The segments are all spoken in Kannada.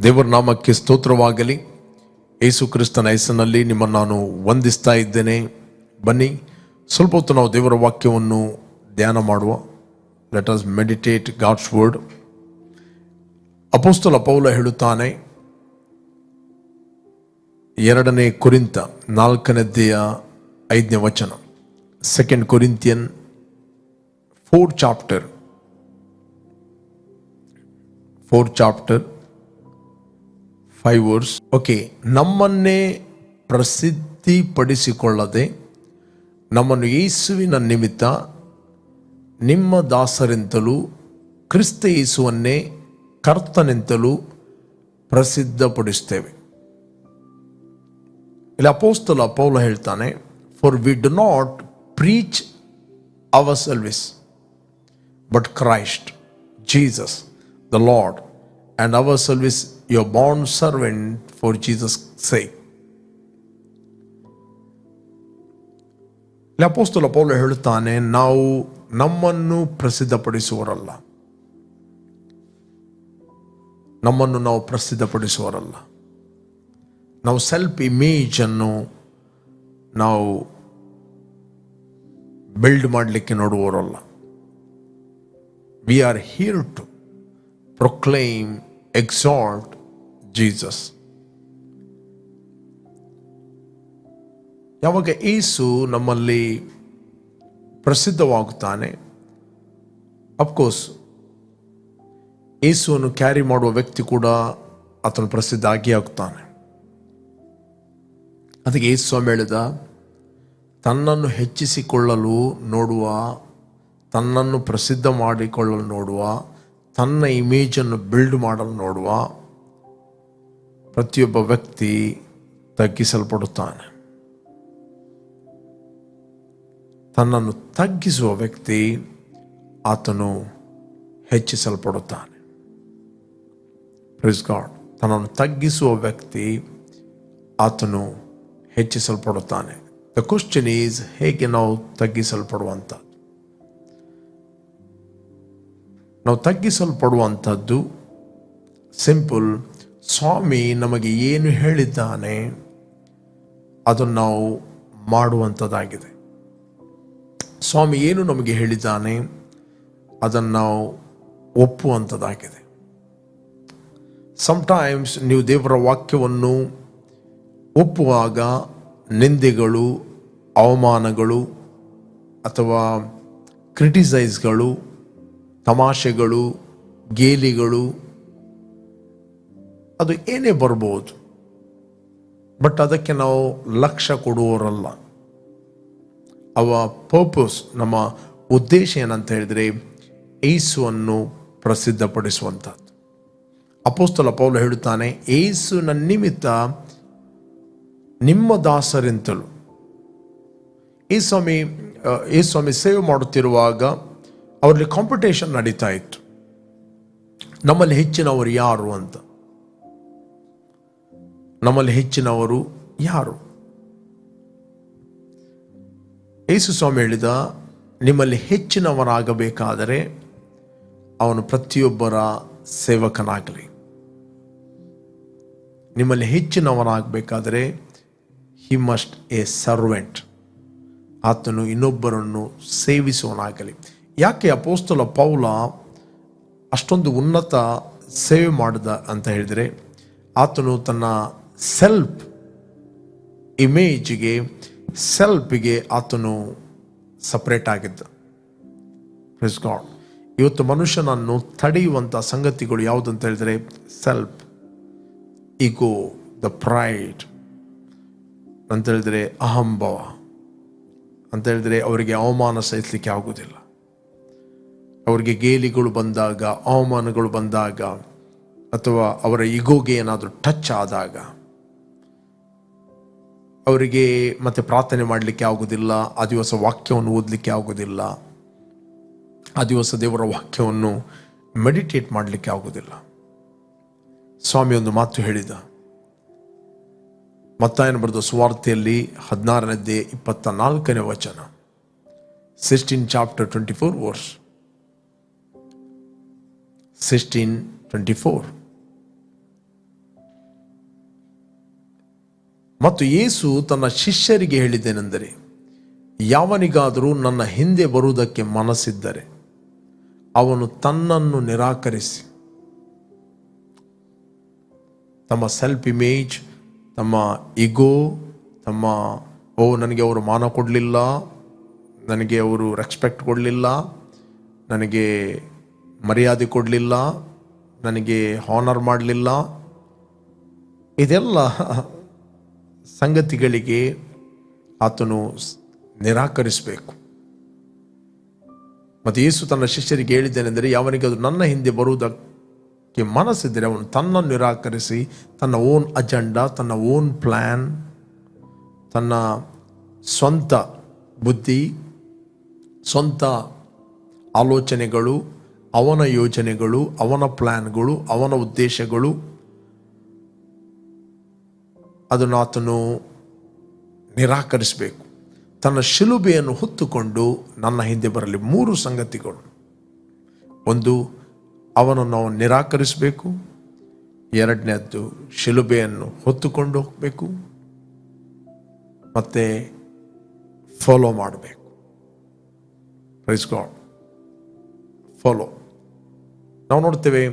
ದೇವರ ನಾಮಕ್ಕೆ ಸ್ತೋತ್ರವಾಗಲಿ. ಯೇಸು ಕ್ರಿಸ್ತನ ಹೆಸರಿನಲ್ಲಿ ನಿಮ್ಮನ್ನು ನಾನು ವಂದಿಸ್ತಾ ಇದ್ದೇನೆ. ಬನ್ನಿ, ಸ್ವಲ್ಪ ಹೊತ್ತು ನಾವು ದೇವರ ವಾಕ್ಯವನ್ನು ಧ್ಯಾನ ಮಾಡುವ. Let us meditate God's word. ಅಪೊಸ್ತಲ ಪೌಲ ಹೇಳುತ್ತಾನೆ, 2 ಕೊರಿಂಥ 4:5 ವಚನ, 2 ಕೊರಿಂಥಿಯನ್ 4 ಚಾಪ್ಟರ್ 5 ವರ್ಸ್. ಓಕೆ, ನಮ್ಮನ್ನೇ ಪ್ರಸಿದ್ಧಿಪಡಿಸಿಕೊಳ್ಳದೆ ನಮ್ಮನ್ನು ಯೇಸುವಿನ ನಿಮಿತ್ತ ನಿಮ್ಮ ದಾಸರೆಂತಲೂ ಕ್ರಿಸ್ತ ಯೇಸುವನ್ನೇ ಕರ್ತನೆಂತಲೂ ಪ್ರಸಿದ್ಧಪಡಿಸ್ತೇವೆ. ಇಲ್ಲಿ ಅಪೊಸ್ತಲ ಪೌಲ ಹೇಳ್ತಾನೆ, for we do not preach our service but Christ Jesus the Lord, and our service your bond servant for Jesus' sake. ಅಪೊಸ್ತಲ ಪೌಲ ಹೇಳುತ್ತಾನೆ, ನಾವು ನಮ್ಮನ್ನು ಪ್ರಸಿದ್ಧಪಡಿಸುವರಲ್ಲ, ನಾವು ಸೆಲ್ಫ್ ಇಮೇಜ್ ಅನ್ನು ನಾವು ಬಿಲ್ಡ್ ಮಾಡಲಿಕ್ಕೆ ನೋಡುವವರಲ್ಲ. We are here to proclaim, exalt Jesus. ಯಾವಾಗ ಯೇಸು ನಮ್ಮಲ್ಲಿ ಪ್ರಸಿದ್ಧವಾಗುತ್ತಾನೆ, ಅಫ್ಕೋರ್ಸ್ ಯೇಸುವನ್ನು ಕ್ಯಾರಿ ಮಾಡುವ ವ್ಯಕ್ತಿ ಕೂಡ ಆತನು ಪ್ರಸಿದ್ಧ ಆಗಿ ಆಗುತ್ತಾನೆ. ಅದಕ್ಕೆ ಯೇಸು ಸ್ವಾಮಿ ಹೇಳಿದ, ತನ್ನನ್ನು ಹೆಚ್ಚಿಸಿಕೊಳ್ಳಲು ನೋಡುವ, ತನ್ನನ್ನು ಪ್ರಸಿದ್ಧ ಮಾಡಿಕೊಳ್ಳಲು ನೋಡುವ, ತನ್ನ ಇಮೇಜನ್ನು ಬಿಲ್ಡ್ ಮಾಡಲು ನೋಡುವ ಪ್ರತಿಯೊಬ್ಬ ವ್ಯಕ್ತಿ ತಗ್ಗಿಸಲ್ಪಡುತ್ತಾನೆ. ತನ್ನನ್ನು ತಗ್ಗಿಸುವ ವ್ಯಕ್ತಿ ಆತನು ಹೆಚ್ಚಿಸಲ್ಪಡುತ್ತಾನೆ. Praise God. ತನ್ನನ್ನು ತಗ್ಗಿಸುವ ವ್ಯಕ್ತಿ ಆತನು ಹೆಚ್ಚಿಸಲ್ಪಡುತ್ತಾನೆ. ದ ಕ್ವೆಶ್ಚನ್ ಈಸ್, ಹೇಗೆ ನಾವು ತಗ್ಗಿಸಲ್ಪಡುವಂಥ? ನಾವು ತಗ್ಗಿಸಲ್ಪಡುವಂಥದ್ದು ಸಿಂಪಲ್. ಸ್ವಾಮಿ ನಮಗೆ ಏನು ಹೇಳಿದ್ದಾನೆ ಅದನ್ನು ನಾವು ಮಾಡುವಂಥದ್ದಾಗಿದೆ. ಸ್ವಾಮಿ ಏನು ನಮಗೆ ಹೇಳಿದ್ದಾನೆ ಅದನ್ನು ನಾವು ಒಪ್ಪುವಂಥದ್ದಾಗಿದೆ. ಸಮ್ಟೈಮ್ಸ್ ನೀವು ದೇವರ ವಾಕ್ಯವನ್ನು ಒಪ್ಪುವಾಗ ನಿಂದೆಗಳು, ಅವಮಾನಗಳು ಅಥವಾ ಕ್ರಿಟಿಸೈಸ್ಗಳು, ತಮಾಷೆಗಳು, ಗೇಲಿಗಳು, ಅದು ಏನೇ ಬರ್ಬೋದು. ಬಟ್ ಅದಕ್ಕೆ ನಾವು ಲಕ್ಷ್ಯ ಕೊಡುವವರಲ್ಲ. ಅವ ಪರ್ಪಸ್, ನಮ್ಮ ಉದ್ದೇಶ ಏನಂತ ಹೇಳಿದರೆ ಯೇಸುವನ್ನು ಪ್ರಸಿದ್ಧಪಡಿಸುವಂಥದ್ದು. ಅಪೊಸ್ತಲ ಪೌಲ ಹೇಳುತ್ತಾನೆ, ಯೇಸುವಿನ ನಿಮಿತ್ತ ನಿಮ್ಮ ದಾಸರೆಂತಲೂ. ಯೇಸು ಸೇವೆ ಮಾಡುತ್ತಿರುವಾಗ ಅವರಲ್ಲಿ ಕಾಂಪಿಟೇಷನ್ ನಡೀತಾ ಇತ್ತು, ನಮ್ಮಲ್ಲಿ ಹೆಚ್ಚಿನವರು ಯಾರು ಅಂತ. ನಮ್ಮಲ್ಲಿ ಹೆಚ್ಚಿನವರು ಯಾರು? ಯೇಸು ಸ್ವಾಮಿ ಹೇಳಿದ, ನಿಮ್ಮಲ್ಲಿ ಹೆಚ್ಚಿನವರಾಗಬೇಕಾದರೆ ಅವನು ಪ್ರತಿಯೊಬ್ಬರ ಸೇವಕನಾಗಲಿ. ನಿಮ್ಮಲ್ಲಿ ಹೆಚ್ಚಿನವರಾಗಬೇಕಾದರೆ ಹಿ ಮಸ್ಟ್ ಎ ಸರ್ವೆಂಟ್. ಆತನು ಇನ್ನೊಬ್ಬರನ್ನು ಸೇವಿಸುವನಾಗಲಿ. ಯಾಕೆ ಅಪೊಸ್ತಲ ಪೌಲ ಅಷ್ಟೊಂದು ಉನ್ನತ ಸೇವೆ ಮಾಡಿದ ಅಂತ ಹೇಳಿದರೆ, ಆತನು ತನ್ನ ಸೆಲ್ಫ್ ಇಮೇಜ್ಗೆ, ಸೆಲ್ಫಿಗೆ ಆತನು ಸಪ್ರೇಟ್ ಆಗಿದ್ದ. Praise God. ಇವತ್ತು ಮನುಷ್ಯನನ್ನು ತಡೆಯುವಂಥ ಸಂಗತಿಗಳು ಯಾವುದಂತ ಹೇಳಿದರೆ ಸೆಲ್ಫ್, ಈಗೋ, ದ ಪ್ರೈಡ್ ಅಂತ ಹೇಳಿದರೆ, ಅಹಂಭಾವ ಅಂತ ಹೇಳಿದರೆ ಅವರಿಗೆ ಅವಮಾನ ಸಹಿಸಲಿಕ್ಕೆ ಆಗುವುದಿಲ್ಲ. ಅವರಿಗೆ ಗೇಲಿಗಳು ಬಂದಾಗ, ಅವಮಾನಗಳು ಬಂದಾಗ, ಅಥವಾ ಅವರ ಈಗೋಗೆ ಏನಾದರೂ ಟಚ್ ಆದಾಗ ಅವರಿಗೆ ಮತ್ತೆ ಪ್ರಾರ್ಥನೆ ಮಾಡಲಿಕ್ಕೆ ಆಗೋದಿಲ್ಲ. ಆ ದಿವಸ ವಾಕ್ಯವನ್ನು ಓದಲಿಕ್ಕೆ ಆಗೋದಿಲ್ಲ. ಆ ದಿವಸ ದೇವರ ವಾಕ್ಯವನ್ನು ಮೆಡಿಟೇಟ್ ಮಾಡಲಿಕ್ಕೆ ಆಗೋದಿಲ್ಲ. ಸ್ವಾಮಿ ಒಂದು ಮಾತು ಹೇಳಿದ, ಮತ್ತಾಯನ ಬರೆದ ಸುವಾರ್ತೆಯಲ್ಲಿ 16:24 ವಚನ, 16 ಚಾಪ್ಟರ್ 24 ವರ್ಸ್. 16:24. ಮತ್ತು ಯೇಸು ತನ್ನ ಶಿಷ್ಯರಿಗೆ ಹೇಳಿದ್ದೇನೆಂದರೆ, ಯಾವನಿಗಾದರೂ ನನ್ನ ಹಿಂದೆ ಬರುವುದಕ್ಕೆ ಮನಸ್ಸಿದ್ದರೆ ಅವನು ತನ್ನನ್ನು ನಿರಾಕರಿಸಿ, ತಮ್ಮ ಸೆಲ್ಫ್ ಇಮೇಜ್, ತಮ್ಮ ಇಗೋ, ತಮ್ಮ ನನಗೆ ಅವರು ಮಾನ ಕೊಡಲಿಲ್ಲ, ನನಗೆ ಅವರು ರೆಸ್ಪೆಕ್ಟ್ ಕೊಡಲಿಲ್ಲ, ನನಗೆ ಮರ್ಯಾದೆ ಕೊಡಲಿಲ್ಲ, ನನಗೆ ಹಾನರ್ ಮಾಡಲಿಲ್ಲ, ಇದೆಲ್ಲ ಸಂಗತಿಗಳಿಗೆ ಆತನು ನಿರಾಕರಿಸಬೇಕು. ಮತ್ತು ಯೇಸು ತನ್ನ ಶಿಷ್ಯರಿಗೆ ಹೇಳಿದ್ದೇನೆಂದರೆ, ಯಾವನಿಗೆ ಅದು ನನ್ನ ಹಿಂದೆ ಬರುವುದಕ್ಕೆ ಮನಸ್ಸಿದ್ದರೆ ಅವನು ತನ್ನನ್ನು ನಿರಾಕರಿಸಿ ತನ್ನ ಓನ್ ಅಜೆಂಡಾ, ತನ್ನ ಓನ್ ಪ್ಲ್ಯಾನ್, ತನ್ನ ಸ್ವಂತ ಬುದ್ಧಿ, ಸ್ವಂತ ಆಲೋಚನೆಗಳು, ಅವನ ಯೋಜನೆಗಳು, ಅವನ ಪ್ಲ್ಯಾನ್ಗಳು, ಅವನ ಉದ್ದೇಶಗಳು, ಅದನ್ನು ಆತನು ನಿರಾಕರಿಸಬೇಕು. ತನ್ನ ಶಿಲುಬೆಯನ್ನು ಹೊತ್ತುಕೊಂಡು ನನ್ನ ಹಿಂದೆ ಬರಲಿ. 3 ಸಂಗತಿಗಳು. ಒಂದು, ಅವನನ್ನು ನಾವು ನಿರಾಕರಿಸಬೇಕು. ಎರಡನೇದ್ದು, ಶಿಲುಬೆಯನ್ನು ಹೊತ್ತುಕೊಂಡು ಹೋಗಬೇಕು. ಮತ್ತು ಫಾಲೋ ಮಾಡಬೇಕು. Praise God. ಫಾಲೋ. ನಾವು ನೋಡ್ತೇವೆ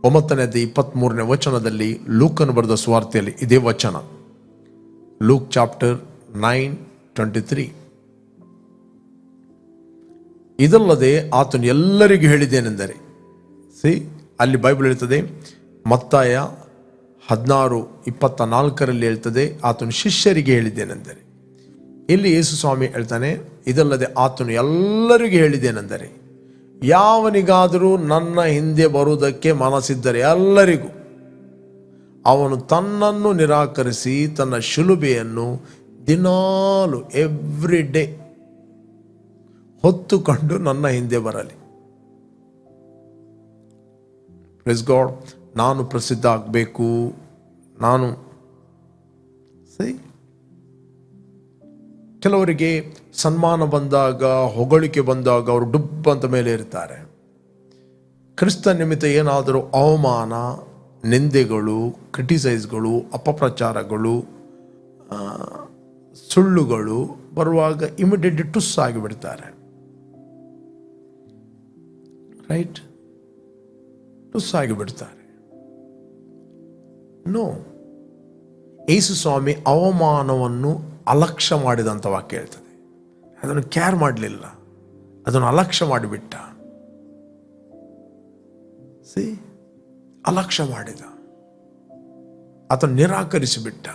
9ನೇ 23ನೇ ವಚನದಲ್ಲಿ, ಲೂಕನು ಬರೆದ ಸುವಾರ್ತೆಯಲ್ಲಿ ಇದೇ ವಚನ, ಲೂಕ್ ಚಾಪ್ಟರ್ 9:23. ಇದಲ್ಲದೆ ಆತನು ಎಲ್ಲರಿಗೂ ಹೇಳಿದ್ದೇನೆಂದರೆ, ಅಲ್ಲಿ ಬೈಬಲ್ ಹೇಳ್ತದೆ, ಮತ್ತಾಯ 16:24 ಹೇಳ್ತದೆ, ಆತನು ಶಿಷ್ಯರಿಗೆ ಹೇಳಿದ್ದೇನೆಂದರೆ. ಇಲ್ಲಿ ಯೇಸು ಸ್ವಾಮಿ ಹೇಳ್ತಾನೆ, ಇದಲ್ಲದೆ ಆತನು ಎಲ್ಲರಿಗೂ ಹೇಳಿದ್ದೇನೆಂದರೆ, ಯಾವನಿಗಾದರೂ ನನ್ನ ಹಿಂದೆ ಬರುವುದಕ್ಕೆ ಮನಸ್ಸಿದ್ದರೆ ಎಲ್ಲರಿಗೂ ಅವನು ತನ್ನನ್ನು ನಿರಾಕರಿಸಿ ತನ್ನ ಶಿಲುಬೆಯನ್ನು ದಿನಾಲು ಎವ್ರಿ ಡೇ ಹೊತ್ತುಕೊಂಡು ನನ್ನ ಹಿಂದೆ ಬರಲಿ. Praise God. ನಾನು ಪ್ರಸಿದ್ಧ ಆಗಬೇಕು, ನಾನು ಕೆಲವರಿಗೆ ಸನ್ಮಾನ ಬಂದಾಗ, ಹೊಗಳಿಕೆ ಬಂದಾಗ ಅವರು ಡುಬ್ ಅಂತ ಮೇಲೆ ಇರ್ತಾರೆ. ಕ್ರಿಸ್ತ ನಿಮಿತ್ತ ಏನಾದರೂ ಅವಮಾನ, ನಿಂದೆಗಳು, ಕ್ರಿಟಿಸೈಸ್ಗಳು, ಅಪಪ್ರಚಾರಗಳು, ಸುಳ್ಳುಗಳು ಬರುವಾಗ ಇಮಿಡಿಯೇಟ್ ಟುಸ್ ಆಗಿಬಿಡ್ತಾರೆ. ರೈಟ್? ಟುಸ್ ಆಗಿಬಿಡ್ತಾರೆ. ನೋ, ಯೇಸು ಸ್ವಾಮಿ ಅವಮಾನವನ್ನು ಅಲಕ್ಷ್ಯ ಮಾಡಿದಂಥ ವಾಕ್ಯ ಹೇಳ್ತದೆ. ಅದನ್ನು ಕೇರ್ ಮಾಡಲಿಲ್ಲ, ಅದನ್ನು ಅಲಕ್ಷ್ಯ ಮಾಡಿಬಿಟ್ಟ. ಅಲಕ್ಷ್ಯ ಮಾಡಿದ, ಅದನ್ನು ನಿರಾಕರಿಸಿಬಿಟ್ಟ.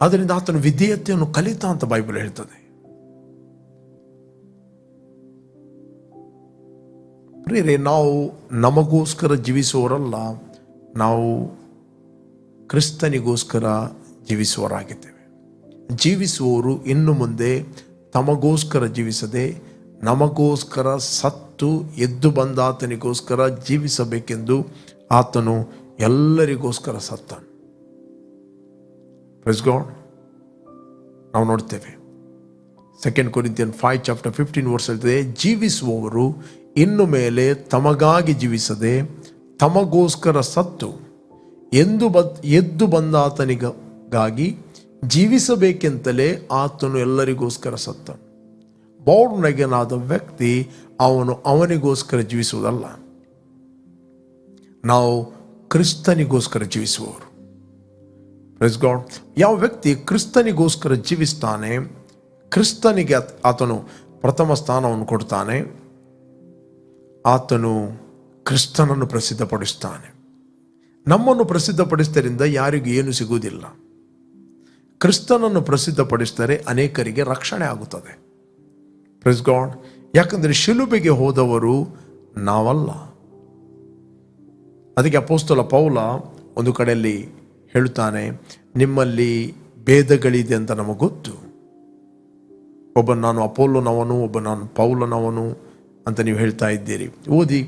ಅದರಿಂದ ಆತನ ವಿಧೇಯತೆಯನ್ನು ಕಲಿತ ಅಂತ ಬೈಬಲ್ ಹೇಳ್ತದೆ. ಪ್ರಿಯರೇ, ನಾವು ನಮಗೋಸ್ಕರ ಜೀವಿಸುವವರಲ್ಲ, ನಾವು ಕ್ರಿಸ್ತನಿಗೋಸ್ಕರ ಜೀವಿಸುವವರಾಗಿದ್ದೇವೆ. ಜೀವಿಸುವವರು ಇನ್ನು ಮುಂದೆ ತಮಗೋಸ್ಕರ ಜೀವಿಸದೆ ನಮಗೋಸ್ಕರ ಸತ್ತು ಎದ್ದು ಬಂದ ಆತನಿಗೋಸ್ಕರ ಜೀವಿಸಬೇಕೆಂದು ಆತನು ಎಲ್ಲರಿಗೋಸ್ಕರ ಸತ್ತನು. Praise God. ನಾವು ನೋಡ್ತೇವೆ 2 Corinthians 5:15 ಹೇಳ್ತದೆ, ಜೀವಿಸುವವರು ಇನ್ನು ಮೇಲೆ ತಮಗಾಗಿ ಜೀವಿಸದೆ ತಮಗೋಸ್ಕರ ಸತ್ತು ಎದ್ದು ಬಂದ ಆತನಿಗಾಗಿ ಜೀವಿಸಬೇಕೆಂತಲೇ ಆತನು ಎಲ್ಲರಿಗೋಸ್ಕರ ಸತ್ತನು. ಬಾರ್ನ್ ಅಗೇನ್ ಆದ ವ್ಯಕ್ತಿ ಅವನಿಗೋಸ್ಕರ ಜೀವಿಸುವುದಲ್ಲ, ನಾವು ಕ್ರಿಸ್ತನಿಗೋಸ್ಕರ ಜೀವಿಸುವವರು. Praise God. ಯಾವ ವ್ಯಕ್ತಿ ಕ್ರಿಸ್ತನಿಗೋಸ್ಕರ ಜೀವಿಸ್ತಾನೆ, ಕ್ರಿಸ್ತನಿಗೆ ಆತನು ಪ್ರಥಮ ಸ್ಥಾನವನ್ನು ಕೊಡ್ತಾನೆ, ಆತನು ಕ್ರಿಸ್ತನನ್ನು ಪ್ರಸಿದ್ಧಪಡಿಸ್ತಾನೆ. ನಮ್ಮನ್ನು ಪ್ರಸಿದ್ಧಪಡಿಸಿದ್ದರಿಂದ ಯಾರಿಗೂ ಏನು ಸಿಗುವುದಿಲ್ಲ. ಕ್ರಿಸ್ತನನ್ನು ಪ್ರಸಿದ್ಧಪಡಿಸಿದರೆ ಅನೇಕರಿಗೆ ರಕ್ಷಣೆ ಆಗುತ್ತದೆ. Praise God. ಯಾಕಂದರೆ ಶಿಲುಬೆಗೆ ಹೋದವರು ನಾವಲ್ಲ. ಅದಕ್ಕೆ ಅಪೊಸ್ತಲ ಪೌಲ ಒಂದು ಕಡೆಯಲ್ಲಿ ಹೇಳುತ್ತಾನೆ, ನಿಮ್ಮಲ್ಲಿ ಭೇದಗಳಿದೆ ಅಂತ ನಮಗೆ ಗೊತ್ತು. ಒಬ್ಬ ನಾನು ಅಪೋಲೋನವನು, ಒಬ್ಬ ನಾನು ಪೌಲನವನು ಅಂತ ನೀವು ಹೇಳ್ತಾ ಇದ್ದೀರಿ. ಓದಿ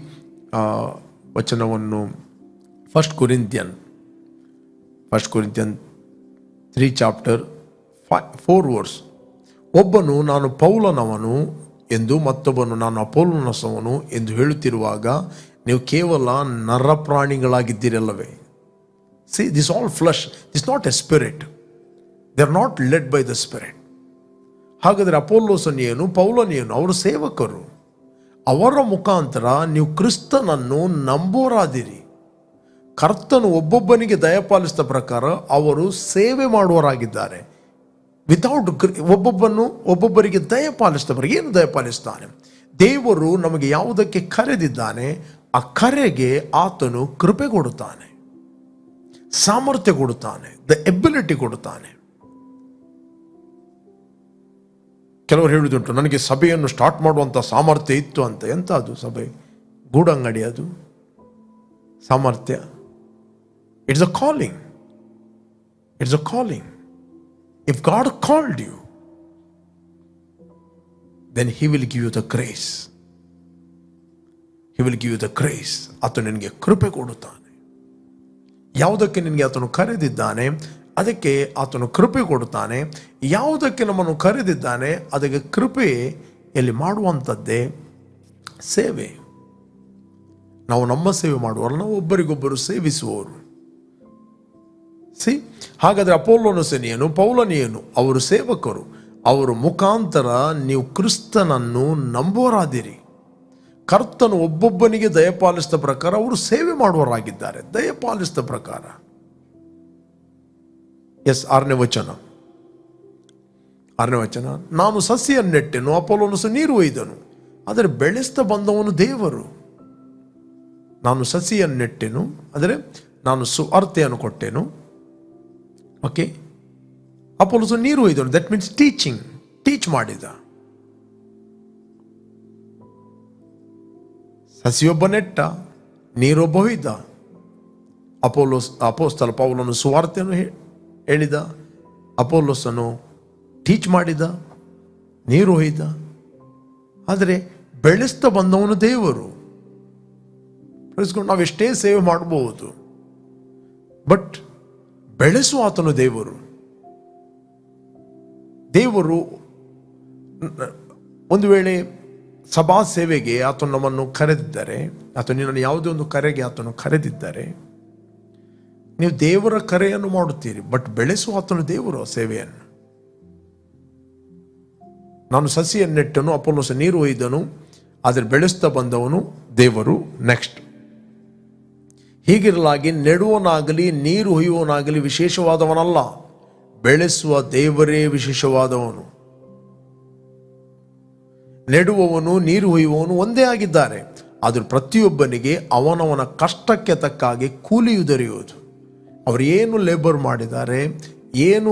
ವಚನವನ್ನು 1 Corinthians 3:4. ಒಬ್ಬನು ನಾನು ಪೌಲನವನು ಎಂದು ಮತ್ತೊಬ್ಬನು ನಾನು ಅಪೋಲೋನಸವನು ಎಂದು ಹೇಳುತ್ತಿರುವಾಗ ನೀವು ಕೇವಲ ನರಪ್ರಾಣಿಗಳಾಗಿದ್ದೀರಲ್ಲವೇ? See, this all flesh is not a spirit. They are not led by the spirit. ಹಾಗಾದರೆ ಅಪೊಲ್ಲೋಸನೇನು ಪೌಲನೇನು ಅವರು ಸೇವಕರು. ಅವರ ಮುಖಾಂತರ ನೀವು ಕ್ರಿಸ್ತನನ್ನು ನಂಬೋರಾದಿರಿ. ಕರ್ತನು ಒಬ್ಬೊಬ್ಬನಿಗೆ ದಯಪಾಲಿಸಿದ ಪ್ರಕಾರ ಅವರು ಸೇವೆ ಮಾಡುವರಾಗಿದ್ದಾರೆ. ವಿತೌಟ್ ಒಬ್ಬೊಬ್ಬರಿಗೆ ದಯಪಾಲಿಸಿದ ಪ್ರಕಾರ ಏನು ದಯಪಾಲಿಸ್ತಾನೆ? ದೇವರು ನಮಗೆ ಯಾವುದಕ್ಕೆ ಕರೆದಿದ್ದಾನೆ ಆ ಕರೆಗೆ ಆತನು ಕೃಪೆ ಕೊಡುತ್ತಾನೆ, ಸಾಮರ್ಥ್ಯ ಕೊಡುತ್ತಾನೆ, ದ ಎಬಿಲಿಟಿ ಕೊಡುತ್ತಾನೆ. ಕೆಲವರು ಹೇಳುವುದುಂಟು, ನನಗೆ ಸಭೆಯನ್ನು ಸ್ಟಾರ್ಟ್ ಮಾಡುವಂಥ ಸಾಮರ್ಥ್ಯ ಇತ್ತು ಅಂತ. ಎಂತ ಅದು ಸಭೆ? ಗೂಡಂಗಡಿ ಅದು ಸಾಮರ್ಥ್ಯ? It's a calling. It's a calling. If God called you, then he will give you the grace. He will give you the grace. ಆತನು ನಿನಗೆ ಕೃಪೆ ಕೊಡುತ್ತಾನೆ. ಯಾವುದಕ್ಕೆ ನಿನಗೆ ಆತನು ಕರೆದಿದ್ದಾನೆ ಅದಕ್ಕೆ ಆತನು ಕೃಪೆ ಕೊಡುತ್ತಾನೆ. ಯಾವುದಕ್ಕೆ ನಮ್ಮನ್ನು ಕರೆದಿದ್ದಾನೆ ಅದಕ್ಕೆ ಕೃಪೆಯಲ್ಲಿ ಮಾಡುವಂಥದ್ದೇ ಸೇವೆ. ನಾವು ನಮ್ಮ ಸೇವೆ ಮಾಡುವವರು, ನಾವು ಒಬ್ಬರಿಗೊಬ್ಬರು ಸೇವಿಸುವವರು. ಹಾಗಾದರೆ ಅಪೊಲ್ಲೋಸನೇನು ಪೌಲನೇನು ಅವರು ಸೇವಕರು. ಅವರ ಮುಖಾಂತರ ನೀವು ಕ್ರಿಸ್ತನನ್ನು ನಂಬೋರಾದಿರಿ. ಕರ್ತನು ಒಬ್ಬೊಬ್ಬನಿಗೆ ದಯಪಾಲಿಸಿದ ಪ್ರಕಾರ ಅವರು ಸೇವೆ ಮಾಡುವವರಾಗಿದ್ದಾರೆ. ದಯಪಾಲಿಸಿದ ಪ್ರಕಾರ. ಎಸ್, 6ನೇ ವಚನ. ನಾನು ಸಸಿಯನ್ನು ನೆಟ್ಟೆನು, ಅಪೊಲ್ಲೋಸು ನೀರು ಒಯ್ದನು, ಆದರೆ ಬೆಳೆಸ್ತಾ ಬಂದವನು ದೇವರು. ನಾನು ಸಸಿಯನ್ನು ನೆಟ್ಟೆನು, ಆದರೆ ನಾನು ಸುವಾರ್ತೆಯನ್ನು ಕೊಟ್ಟೆನು. ಓಕೆ, ಅಪೊಲ್ಲೋಸು ನೀರು ಒಯ್ದನು. That means teaching. ಟೀಚ್ ಮಾಡಿದ. ಸಸಿಯೊಬ್ಬ ನೆಟ್ಟ, ನೀರೊಬ್ಬ ಒಯ್ದ. ಅಪೊಸ್ತಲ ಪೌಲನು ಸುವಾರ್ತೆಯನ್ನು ಹೇಳಿದ, ಅಪೊಲ್ಲೋಸನು ಟೀಚ್ ಮಾಡಿದ, ನೀರು ಒಯ್ದ. ಆದರೆ ಬೆಳೆಸ್ತಾ ಬಂದವನು ದೇವರು. ನಾವು ಎಷ್ಟೇ ಸೇವೆ ಮಾಡಬಹುದು, ಬಟ್ ಬೆಳೆಸುವ ಆತನು ದೇವರು. ದೇವರು ಒಂದು ವೇಳೆ ಸಭಾ ಸೇವೆಗೆ ಆತನು ನಮ್ಮನ್ನು ಕರೆದಿದ್ದರೆ, ಅಥವಾ ನಿನ್ನನ್ನು ಯಾವುದೇ ಒಂದು ಕರೆಗೆ ಆತನು ಕರೆದಿದ್ದರೆ, ನೀವು ದೇವರ ಕರೆಯನ್ನು ಮಾಡುತ್ತೀರಿ, ಬಟ್ ಬೆಳೆಸುವ ಆತನು ದೇವರು ಸೇವೆಯನ್ನು. ನಾನು ಸಸಿಯನ್ನು ನೆಟ್ಟನು, ಅಪೊಲ್ಲೋಸ ನೀರು ಒಯ್ದನು, ಆದರೆ ಬೆಳೆಸ್ತಾ ಬಂದವನು ದೇವರು. ನೆಕ್ಸ್ಟ್, ಹೀಗಿರಲಾಗಿ ನೆಡುವನಾಗಲಿ ನೀರು ಹೊಯ್ಯುವನಾಗಲಿ ವಿಶೇಷವಾದವನಲ್ಲ, ಬೆಳೆಸುವ ದೇವರೇ ವಿಶೇಷವಾದವನು. ನೆಡುವವನು ನೀರು ಹೊಯ್ಯುವವನು ಒಂದೇ ಆಗಿದ್ದಾರೆ, ಆದರೂ ಪ್ರತಿಯೊಬ್ಬನಿಗೆ ಅವನವನ ಕಷ್ಟಕ್ಕೆ ತಕ್ಕಾಗಿ ಕೂಲಿಯು ದೊರೆಯುವುದು. ಅವರು ಏನು ಲೇಬರ್ ಮಾಡಿದ್ದಾರೆ, ಏನು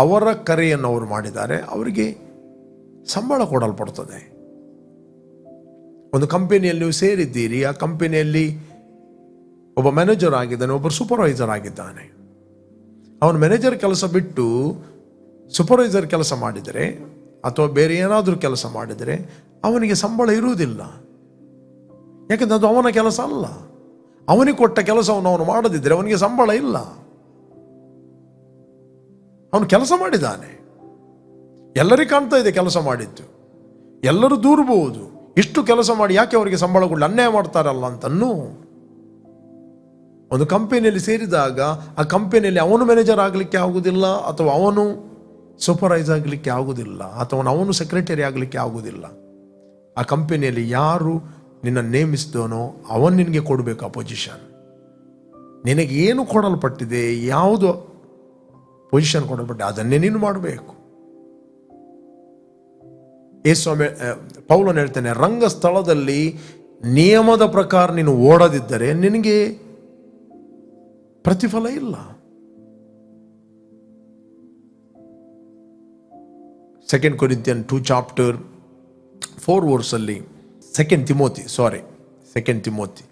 ಅವರ ಕರೆಯನ್ನು ಅವರು ಮಾಡಿದ್ದಾರೆ, ಅವರಿಗೆ ಸಂಬಳ ಕೊಡಲ್ಪಡ್ತದೆ. ಒಂದು ಕಂಪನಿಯಲ್ಲಿ ನೀವು ಸೇರಿದ್ದೀರಿ, ಆ ಕಂಪನಿಯಲ್ಲಿ ಒಬ್ಬ ಮ್ಯಾನೇಜರ್ ಆಗಿದ್ದಾನೆ, ಒಬ್ಬ ಸೂಪರ್ವೈಸರ್ ಆಗಿದ್ದಾನೆ. ಅವನು ಮ್ಯಾನೇಜರ್ ಕೆಲಸ ಬಿಟ್ಟು ಸೂಪರ್ವೈಸರ್ ಕೆಲಸ ಮಾಡಿದರೆ ಅಥವಾ ಬೇರೆ ಏನಾದರೂ ಕೆಲಸ ಮಾಡಿದರೆ ಅವನಿಗೆ ಸಂಬಳ ಇರುವುದಿಲ್ಲ. ಯಾಕೆಂದರೆ ಅದು ಅವನ ಕೆಲಸ ಅಲ್ಲ. ಅವನಿಗೆ ಕೊಟ್ಟ ಕೆಲಸವನ್ನು ಅವನು ಮಾಡದಿದ್ದರೆ ಅವನಿಗೆ ಸಂಬಳ ಇಲ್ಲ. ಅವನು ಕೆಲಸ ಮಾಡಿದ್ದಾನೆ, ಎಲ್ಲರಿಗೂ ಕಾಣ್ತಾ ಇದೆ ಕೆಲಸ ಮಾಡಿದ್ದು, ಎಲ್ಲರೂ ದೂರಬಹುದು. ಇಷ್ಟು ಕೆಲಸ ಮಾಡಿ ಯಾಕೆ ಅವರಿಗೆ ಸಂಬಳ ಕೊಡಲಿ, ಅನ್ಯಾಯ ಮಾಡ್ತಾರಲ್ಲ ಅಂತನ್ನೂ. ಒಂದು ಕಂಪನಿಯಲ್ಲಿ ಸೇರಿದಾಗ ಆ ಕಂಪನಿಯಲ್ಲಿ ಅವನು ಮ್ಯಾನೇಜರ್ ಆಗಲಿಕ್ಕೆ ಆಗುವುದಿಲ್ಲ, ಅಥವಾ ಅವನು ಸೂಪರ್ವೈಸರ್ ಆಗಲಿಕ್ಕೆ ಆಗುವುದಿಲ್ಲ, ಅಥವಾ ಅವನು ಸೆಕ್ರೆಟರಿ ಆಗಲಿಕ್ಕೆ ಆಗುವುದಿಲ್ಲ. ಆ ಕಂಪನಿಯಲ್ಲಿ ಯಾರು ನಿನ್ನ ನೇಮಿಸಿದವನೋ ಅವನು ನಿನಗೆ ಕೊಡಬೇಕು ಆ ಪೊಸಿಷನ್. ನಿನಗೆ ಏನು ಕೊಡಲ್ಪಟ್ಟಿದೆ, ಯಾವುದು ಪೊಸಿಷನ್ ಕೊಡಲ್ಪಟ್ಟಿದೆ, ಅದನ್ನೇ ನೀನು ಮಾಡಬೇಕು. ಯೇಸುಸ್ವಾಮಿ ಪೌಲನು ಹೇಳ್ತಾನೆ, ರಂಗಸ್ಥಳದಲ್ಲಿ ನಿಯಮದ ಪ್ರಕಾರ ನೀನು ಓಡದಿದ್ದರೆ ನಿನಗೆ ಪ್ರತಿಫಲ ಇಲ್ಲ. 2 Corinthians 2 chapter 4 verse 2 ತಿಮೋತಿ,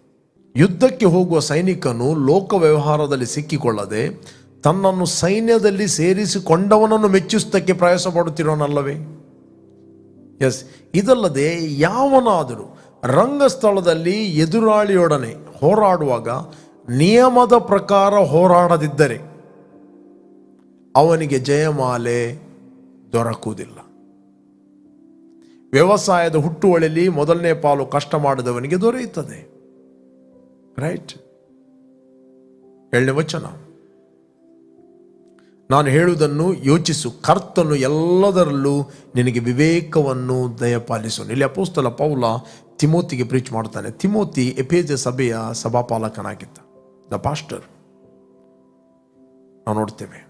ಯುದ್ಧಕ್ಕೆ ಹೋಗುವ ಸೈನಿಕನು ಲೋಕ ವ್ಯವಹಾರದಲ್ಲಿ ಸಿಕ್ಕಿಕೊಳ್ಳದೆ ತನ್ನನ್ನು ಸೈನ್ಯದಲ್ಲಿ ಸೇರಿಸಿಕೊಂಡವನನ್ನು ಮೆಚ್ಚಿಸುವುದಕ್ಕೆ ಪ್ರಯಾಸ ಪಡುತ್ತಿರೋನಲ್ಲವೇ? ಎಸ್, ಇದಲ್ಲದೆ ಯಾವನಾದರೂ ರಂಗಸ್ಥಳದಲ್ಲಿ ಎದುರಾಳಿಯೊಡನೆ ಹೋರಾಡುವಾಗ ನಿಯಮದ ಪ್ರಕಾರ ಹೋರಾಡದಿದ್ದರೆ ಅವನಿಗೆ ಜಯಮಾಲೆ ದೊರಕುವುದಿಲ್ಲ. ವ್ಯವಸಾಯದ ಹುಟ್ಟುವಳಿಯಲ್ಲಿ ಮೊದಲನೇ ಪಾಲು ಕಷ್ಟ ಮಾಡಿದವನಿಗೆ ದೊರೆಯುತ್ತದೆ. ರೈಟ್? 7ನೇ ವಚನ, ನಾನು ಹೇಳುವುದನ್ನು ಯೋಚಿಸು, ಕರ್ತನು ಎಲ್ಲದರಲ್ಲೂ ನಿನಗೆ ವಿವೇಕವನ್ನು ದಯಪಾಲಿಸು. ಇಲ್ಲಿ ಅಪೊಸ್ತಲ ಪೌಲ ತಿಮೋತಿಗೆ ಪ್ರೀಚ್ ಮಾಡ್ತಾನೆ. ತಿಮೋತಿ ಎಫೆಸ ಸಭೆಯ ಸಭಾಪಾಲಕನಾಗಿದ್ದ, ದ ಪಾಸ್ಟರ್. ನಾವು ನೋಡ್ತೇವೆ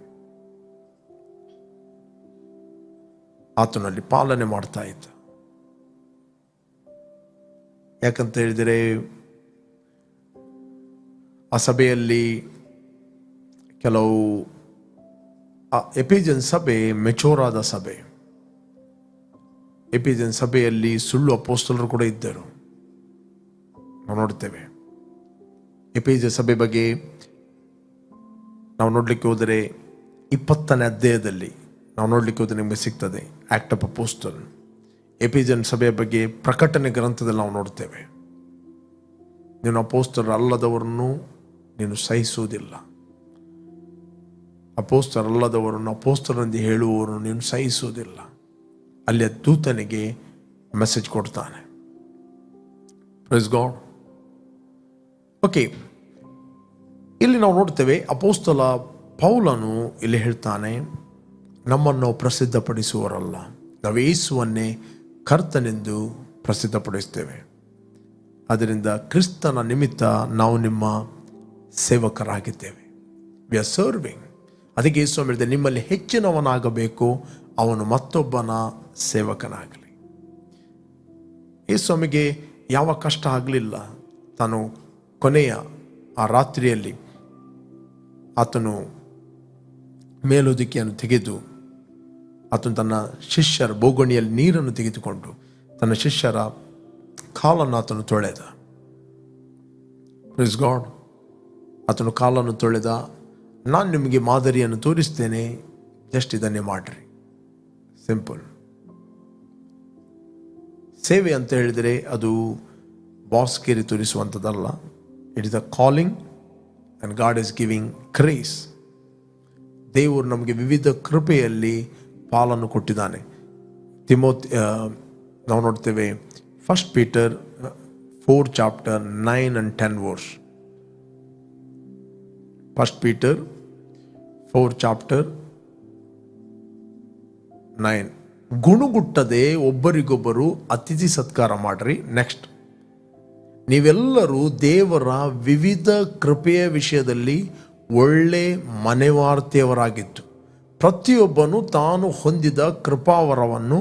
ಆತನಲ್ಲಿ ಪಾಲನೆ ಮಾಡ್ತಾ ಇದ್ದ. ಯಾಕಂತ ಹೇಳಿದರೆ ಆ ಸಭೆಯಲ್ಲಿ ಕೆಲವು ಎಫೆಸನ್ ಸಭೆ ಮೆಚೂರ್ ಆದ ಸಭೆ. ಎಫೆಸನ್ ಸಭೆಯಲ್ಲಿ ಸುಳ್ಳು ಅಪೊಸ್ತಲರು ಕೂಡ ಇದ್ದರು. ನಾವು ನೋಡ್ತೇವೆ ಎಫೆಸ ಸಭೆ ಬಗ್ಗೆ ನಾವು ನೋಡ್ಲಿಕ್ಕೆ ಹೋದರೆ 20ನೇ ಅಧ್ಯಾಯದಲ್ಲಿ ನಾವು ನೋಡ್ಲಿಕ್ಕೆ ಹೋದರೆ ನಿಮಗೆ ಸಿಗ್ತದೆ ಆಕ್ಟ್ ಆಫ್ ಅಪೊಸ್ತಲ್. ಎಫೆಸನ್ ಸಭೆಯ ಬಗ್ಗೆ ಪ್ರಕಟಣೆ ಗ್ರಂಥದಲ್ಲಿ ನಾವು ನೋಡ್ತೇವೆ. ನೀನು ಅಪೊಸ್ತಲರು ಅಲ್ಲದವರನ್ನು ನೀನು ಸಹಿಸುವುದಿಲ್ಲ, ಅಪೊಸ್ತಲರಲ್ಲದವರನ್ನು ಅಪೊಸ್ತಲರೆಂದು ಹೇಳುವವರನ್ನು ನೀನು ಸಹಿಸುವುದಿಲ್ಲ. ಅಲ್ಲಿಯ ದೂತನಿಗೆ ಮೆಸೇಜ್ ಕೊಡ್ತಾನೆ. Praise God. ಓಕೆ, ಇಲ್ಲಿ ನಾವು ನೋಡ್ತೇವೆ ಅಪೊಸ್ತಲ ಪೌಲನು ಇಲ್ಲಿ ಹೇಳ್ತಾನೆ, ನಮ್ಮನ್ನು ಪ್ರಸಿದ್ಧಪಡಿಸುವವರಲ್ಲ, ನಾವು ಯೇಸುವನ್ನೇ ಕರ್ತನೆಂದು ಪ್ರಸಿದ್ಧಪಡಿಸ್ತೇವೆ. ಅದರಿಂದ ಕ್ರಿಸ್ತನ ನಿಮಿತ್ತ ನಾವು ನಿಮ್ಮ ಸೇವಕರಾಗಿದ್ದೇವೆ. We are serving. ಅದಕ್ಕೆ ಯೇಸು ಹೇಳಿದೆ, ನಿಮ್ಮಲ್ಲಿ ಹೆಚ್ಚಿನವನಾಗಬೇಕು, ಅವನು ಮತ್ತೊಬ್ಬನ ಸೇವಕನಾಗಲಿ. ಯೇಸುವಿಗೆ ಯಾವ ಕಷ್ಟ ಆಗಲಿಲ್ಲ. ತಾನು ಕೊನೆಯ ಆ ರಾತ್ರಿಯಲ್ಲಿ ಆತನು ಮೇಲುದಿಕೆಯನ್ನು ತೆಗೆದು ಆತನು ತನ್ನ ಶಿಷ್ಯರ ಬೋಗಣಿಯಲ್ಲಿ ನೀರನ್ನು ತೆಗೆದುಕೊಂಡು ತನ್ನ ಶಿಷ್ಯರ ಕಾಲನ್ನು ಆತನು ತೊಳೆದ. Praise God. ಆತನು ಕಾಲನ್ನು ತೊಳೆದ. ನಾನು ನಿಮಗೆ ಮಾದರಿಯನ್ನು ತೋರಿಸ್ತೇನೆ, ಜಸ್ಟ್ ಇದನ್ನೇ ಮಾಡಿರಿ. ಸಿಂಪಲ್. ಸೇವೆ ಅಂತ ಹೇಳಿದರೆ ಅದು ಬಾಸ್ಕೇರಿ ತೋರಿಸುವಂಥದ್ದಲ್ಲ. It is a calling and God is giving grace. ದೇವರು ನಮಗೆ ವಿವಿಧ ಕೃಪೆಯಲ್ಲಿ ಪಾಲನ್ನು ಕೊಟ್ಟಿದ್ದಾನೆ. ನಾವು ನೋಡ್ತೇವೆ 1 Peter 4 chapter 9 and 10 verse. 1 Peter 4 chapter 9. ಗುಣಗುಟ್ಟದೆ ಒಬ್ಬರಿಗೊಬ್ಬರು ಅತಿಥಿ ಸತ್ಕಾರ ಮಾಡ್ರಿ. ನೆಕ್ಸ್ಟ್, ನೀವೆಲ್ಲರೂ ದೇವರ ವಿವಿಧ ಕೃಪೆಯ ವಿಷಯದಲ್ಲಿ ಒಳ್ಳೆ ಮನೆವಾರ್ತೆಯವರಾಗಿದ್ದು, ಪ್ರತಿಯೊಬ್ಬನು ತಾನು ಹೊಂದಿದ ಕೃಪಾವರವನ್ನು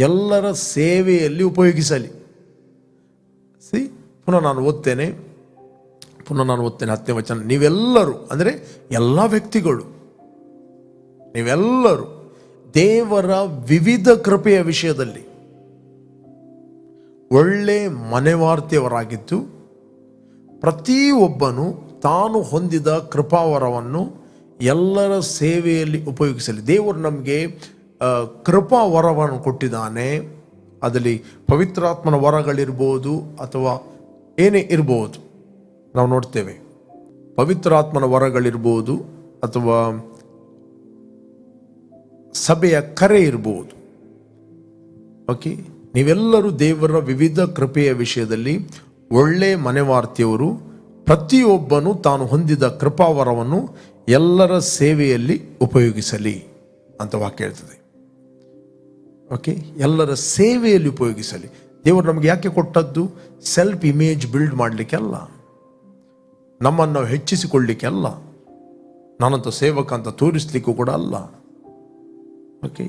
ಎಲ್ಲರ ಸೇವೆಯಲ್ಲಿ ಉಪಯೋಗಿಸಲಿ. ಪುನಃ ನಾನು ಓದ್ತೇನೆ 10ನೇ ವಚನ. ನೀವೆಲ್ಲರೂ ಅಂದರೆ ಎಲ್ಲ ವ್ಯಕ್ತಿಗಳು, ನೀವೆಲ್ಲರೂ ದೇವರ ವಿವಿಧ ಕೃಪೆಯ ವಿಷಯದಲ್ಲಿ ಒಳ್ಳೆ ಮನೆವಾರ್ತೆಯವರಾಗಿದ್ದು, ಪ್ರತಿಯೊಬ್ಬನು ತಾನು ಹೊಂದಿದ ಕೃಪಾವರವನ್ನು ಎಲ್ಲರ ಸೇವೆಯಲ್ಲಿ ಉಪಯೋಗಿಸಲಿ. ದೇವರು ನಮಗೆ ಕೃಪಾವರವನ್ನು ಕೊಟ್ಟಿದ್ದಾನೆ. ಅದರಲ್ಲಿ ಪವಿತ್ರಾತ್ಮನ ವರಗಳಿರ್ಬೋದು ಅಥವಾ ಏನೇ ಇರ್ಬೋದು. ನಾವು ನೋಡ್ತೇವೆ ಪವಿತ್ರಾತ್ಮನ ವರಗಳಿರ್ಬೋದು ಅಥವಾ ಸಭೆಯ ಕರೆ ಇರ್ಬೋದು. ಓಕೆ, ನೀವೆಲ್ಲರೂ ದೇವರ ವಿವಿಧ ಕೃಪೆಯ ವಿಷಯದಲ್ಲಿ ಒಳ್ಳೆ ಮನೆವಾರ್ತೆಯವರು, ಪ್ರತಿಯೊಬ್ಬನು ತಾನು ಹೊಂದಿದ ಕೃಪಾವರವನ್ನು ಎಲ್ಲರ ಸೇವೆಯಲ್ಲಿ ಉಪಯೋಗಿಸಲಿ ಅಂತ ವಾಕ್ಯ ಹೇಳ್ತದೆ. ಓಕೆ, ಎಲ್ಲರ ಸೇವೆಯಲ್ಲಿ ಉಪಯೋಗಿಸಲಿ. ದೇವರು ನಮಗೆ ಯಾಕೆ ಕೊಟ್ಟದ್ದು? ಸೆಲ್ಫ್ ಇಮೇಜ್ ಬಿಲ್ಡ್ ಮಾಡಲಿಕ್ಕೆ ಅಲ್ಲ, ನಮ್ಮನ್ನು ನಾವು ಹೆಚ್ಚಿಸಿಕೊಳ್ಳಲಿಕ್ಕೆ ಅಲ್ಲ, ನಾನಂತ ಸೇವಕ ಅಂತ ತೋರಿಸ್ಲಿಕ್ಕೂ ಕೂಡ ಅಲ್ಲ. ಓಕೆ,